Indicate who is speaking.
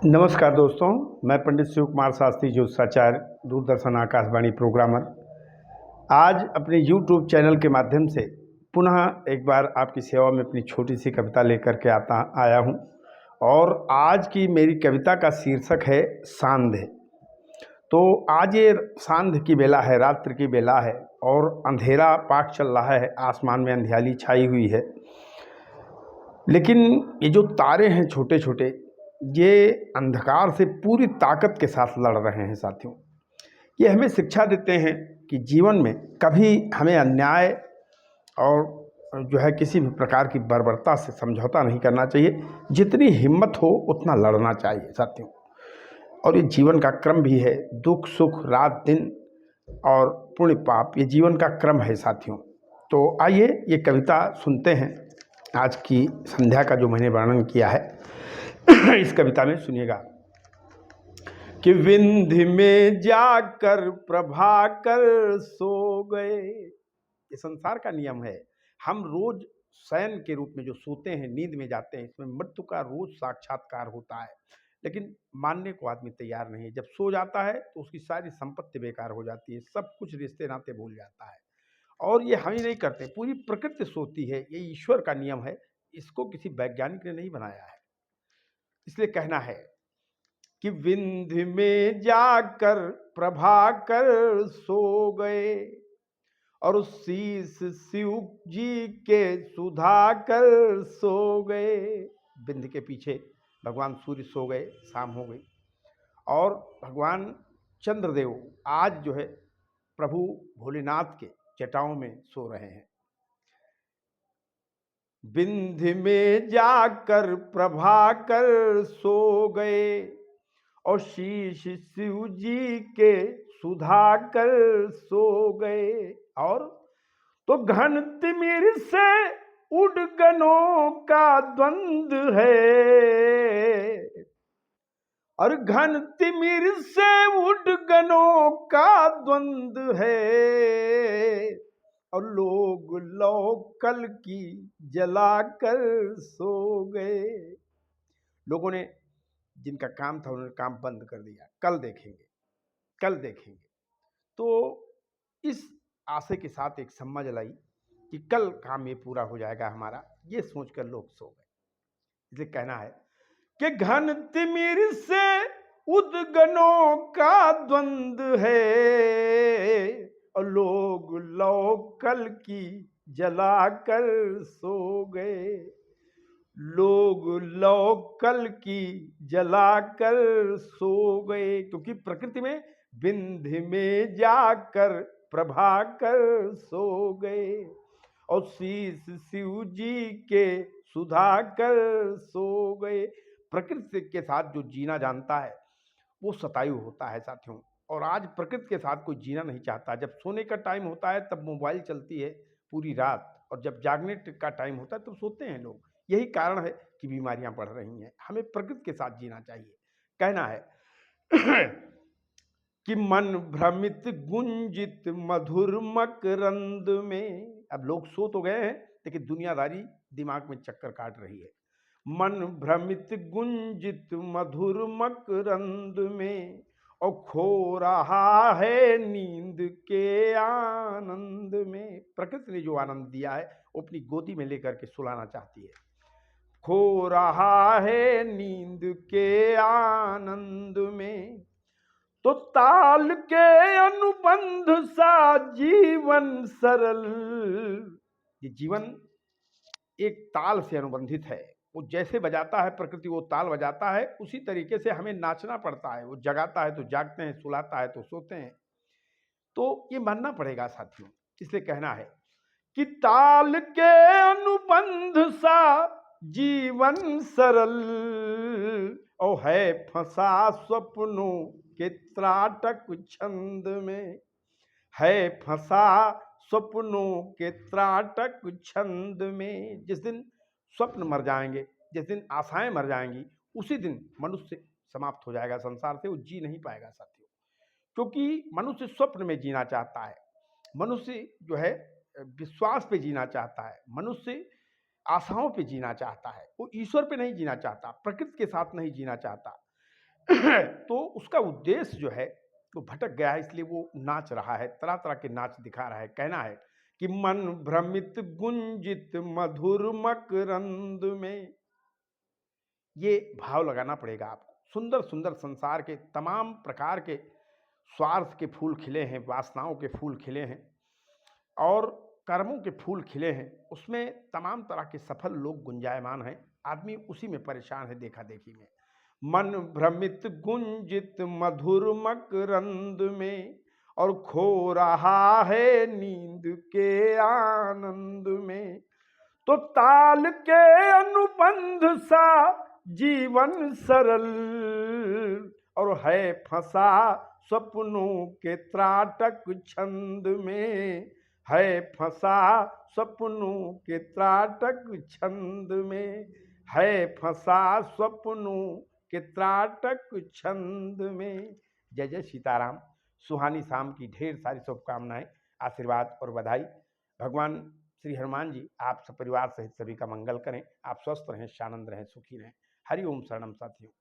Speaker 1: नमस्कार दोस्तों, मैं पंडित शिव कुमार शास्त्री ज्योतिषाचार्य, दूरदर्शन आकाशवाणी प्रोग्रामर। आज अपने YouTube चैनल के माध्यम से पुनः एक बार आपकी सेवा में अपनी छोटी सी कविता लेकर के आया हूँ। और आज की मेरी कविता का शीर्षक है सांध। तो आज ये सांध की बेला है, रात्र की बेला है और अंधेरा पाट चल रहा है, आसमान में अंधियाली छाई हुई है। लेकिन ये जो तारे हैं छोटे छोटे, ये अंधकार से पूरी ताकत के साथ लड़ रहे हैं साथियों। ये हमें शिक्षा देते हैं कि जीवन में कभी हमें अन्याय और जो है किसी भी प्रकार की बर्बरता से समझौता नहीं करना चाहिए। जितनी हिम्मत हो उतना लड़ना चाहिए साथियों। और ये जीवन का क्रम भी है, दुख सुख, रात दिन और पुण्य पाप, ये जीवन का क्रम है साथियों। तो आइए ये कविता सुनते हैं। आज की संध्या का जो मैंने वर्णन किया है इस कविता में सुनिएगा कि विंध्य में जाकर प्रभाकर सो गए। ये संसार का नियम है। हम रोज शयन के रूप में जो सोते हैं, नींद में जाते हैं, इसमें मृत्यु का रोज साक्षात्कार होता है। लेकिन मानने को आदमी तैयार नहीं है। जब सो जाता है तो उसकी सारी संपत्ति बेकार हो जाती है, सब कुछ रिश्ते नाते भूल जाता है। और ये हम ही नहीं करते, पूरी प्रकृति सोती है। ये ईश्वर का नियम है, इसको किसी वैज्ञानिक ने नहीं बनाया है। इसलिए कहना है कि विंध्य में जाकर प्रभाकर सो गए और शीश शिव जी के सुधाकर सो गए। विंध्य के पीछे भगवान सूर्य सो गए, शाम हो गई। और भगवान चंद्रदेव आज जो है प्रभु भोलेनाथ के जटाओं में सो रहे हैं। विंध्य में जाकर प्रभाकर सो गए और शीश शिव जी के सुधाकर सो गए। और तो घन तिमिर से उडगनों का द्वंद्व है और घन तिमिर से उडगनों का द्वंद्व है और लोग लोकल की जलाकर सो गए। लोगों ने जिनका काम था उन्होंने काम बंद कर दिया, कल देखेंगे कल देखेंगे। तो इस आशय के साथ एक सम्मा जलाई कि कल काम ये पूरा हो जाएगा हमारा, ये सोचकर लोग सो गए। इसलिए कहना है कि घन तिमिर से उद्गनों का द्वंद्व है और लोग लोकल की जलाकर सो गए। लोग लोकल की जलाकर सो गए, क्योंकि प्रकृति में विंध्य में जाकर प्रभाकर सो गए और शीश शिव जी के सुधाकर सो गए। प्रकृति के साथ जो जीना जानता है वो शतायु होता है साथियों। और आज प्रकृति के साथ कोई जीना नहीं चाहता। जब सोने का टाइम होता है तब मोबाइल चलती है पूरी रात, और जब जागने का टाइम होता है तब सोते हैं लोग। यही कारण है कि बीमारियां बढ़ रही हैं। हमें प्रकृति के साथ जीना चाहिए। कहना है कि मन भ्रमित गुंजित मधुर मकरंद में। अब लोग सो तो गए हैं लेकिन दुनियादारी दिमाग में चक्कर काट रही है। मन भ्रमित गुंजित मधुर मकरंद में और खो रहा है नींद के आनंद में। प्रकृति ने जो आनंद दिया है वो अपनी गोदी में लेकर के सुलाना चाहती है। खो रहा है नींद के आनंद में तो ताल के अनुबंध सा जीवन सरल। ये जीवन एक ताल से अनुबंधित है। वो जैसे बजाता है प्रकृति, वो ताल बजाता है, उसी तरीके से हमें नाचना पड़ता है। वो जगाता है तो जागते हैं, सुलाता है तो सोते हैं। तो ये मानना पड़ेगा साथियों। इसलिए कहना है कि ताल के अनुबंध सा जीवन सरल और है फंसा स्वप्नों के त्राटक छंद में। है फंसा स्वप्नों के त्राटक छंद में। जिस दिन स्वप्न मर जाएंगे, जिस दिन आशाएं मर जाएंगी, उसी दिन मनुष्य समाप्त हो जाएगा संसार से। वो जी नहीं पाएगा साथियों, क्योंकि मनुष्य स्वप्न में जीना चाहता है। मनुष्य जो है विश्वास पे जीना चाहता है। मनुष्य आशाओं पे जीना चाहता है। वो ईश्वर पे नहीं जीना चाहता, प्रकृति के साथ नहीं जीना चाहता। तो उसका उद्देश्य जो है वो भटक गया है, इसलिए वो नाच रहा है, तरह तरह के नाच दिखा रहा है। कहना है कि मन भ्रमित गुंजित मधुर मकरंद में, ये भाव लगाना पड़ेगा आपको। सुंदर सुंदर संसार के तमाम प्रकार के स्वार्थ के फूल खिले हैं, वासनाओं के फूल खिले हैं और कर्मों के फूल खिले हैं, उसमें तमाम तरह के सफल लोग गुंजायमान हैं। आदमी उसी में परेशान है, देखा देखी में। मन भ्रमित गुंजित मधुर मकरंद में, और खो रहा है नींद के आनंद में। तो ताल के अनुबंध सा जीवन सरल, और है फंसा सपनों के त्राटक छंद में, है फंसा सपनों के त्राटक छंद में, है फंसा सपनों के त्राटक छंद में। जय जय सीताराम। सुहानी शाम की ढेर सारी शुभकामनाएं, आशीर्वाद और बधाई। भगवान श्री हनुमान जी आप सब परिवार सहित सभी का मंगल करें। आप स्वस्थ रहें, शानंद रहें, सुखी रहें। हरि ओम शरणम साथियों।